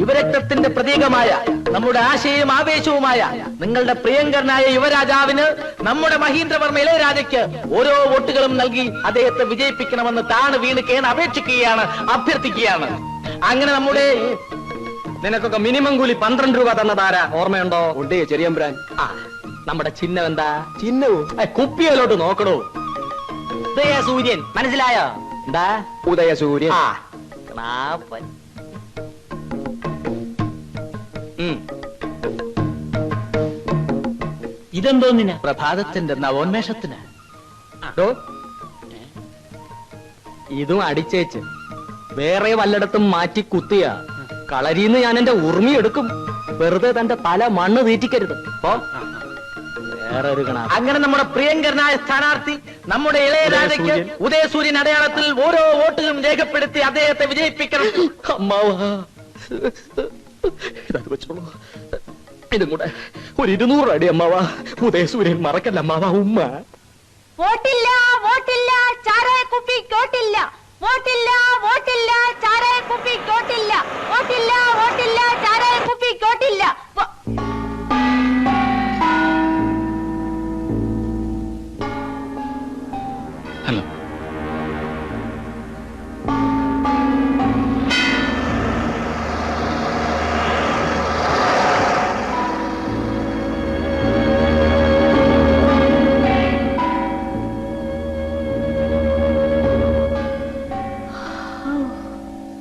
യുവരക്തത്തിന്റെ പ്രതീകമായ നമ്മുടെ ആശയവും ആവേശവുമായ നിങ്ങളുടെ പ്രിയങ്കരനായ യുവരാജാവിന് നമ്മുടെ മഹീന്ദ്രവർമ്മ ഇളയരാജയ്ക്ക് ഓരോ വോട്ടുകളും നൽകി അദ്ദേഹത്തെ വിജയിപ്പിക്കണമെന്ന് താണ് വീണ് കേണ് അപേക്ഷിക്കുകയാണ്, അഭ്യർത്ഥിക്കുകയാണ്. അങ്ങനെ നമ്മുടെ നിനക്കൊക്കെ മിനിമം കൂലി 12 രൂപ തന്നതാരാ ഓർമ്മയുണ്ടോ? ഉണ്ടേ ചെറിയമ്പ്രാൻ. നമ്മുടെ ചിഹ്നം എന്താ? ചിഹ്നവും കുപ്പിയിലോട്ട് നോക്കണോ? ഉദയസൂര്യൻ. മനസ്സിലായോ? എന്താ ഉദയസൂര്യൻ? ഇതെന്തോന്നിന്? പ്രഭാതത്തിന്റെ നവോന്മേഷത്തിന്. ഇതും അടിച്ചേച്ച് വേറെ വല്ലയിടത്തും മാറ്റി കുത്തിയ കളരിന്ന് ഞാൻ എന്റെ ഉറുമി എടുക്കും. വെറുതെ തന്റെ തല മണ്ണ് തീറ്റിക്കരുത്. വേറൊരു കണ. അങ്ങനെ നമ്മുടെ പ്രിയങ്കരനായ സ്ഥാനാർത്ഥി നമ്മുടെ ഇളയരാജയ്ക്ക് ഉദയസൂര്യൻ അടയാളത്തിൽ ഓരോ വോട്ടുകളും രേഖപ്പെടുത്തി അദ്ദേഹത്തെ വിജയിപ്പിക്കണം. ഇതത് വെച്ചോളൂ. ഇതും കൂടെ ഒരു 200 അടി അമ്മാവ. ഉദയസൂര്യൻ മറക്കല്ല അമ്മാവ. ഉമ്മ വോട്ടില്ല, വോട്ടില്ല, ചാരായ കുപ്പി കോട്ടില്ല. വോട്ടില്ല, വോട്ടില്ല, ചാരായ കുപ്പി കോട്ടില്ല. വോട്ടില്ല, വോട്ടില്ല, ചാരായ കുപ്പി കോട്ടില്ല. ഹലോ.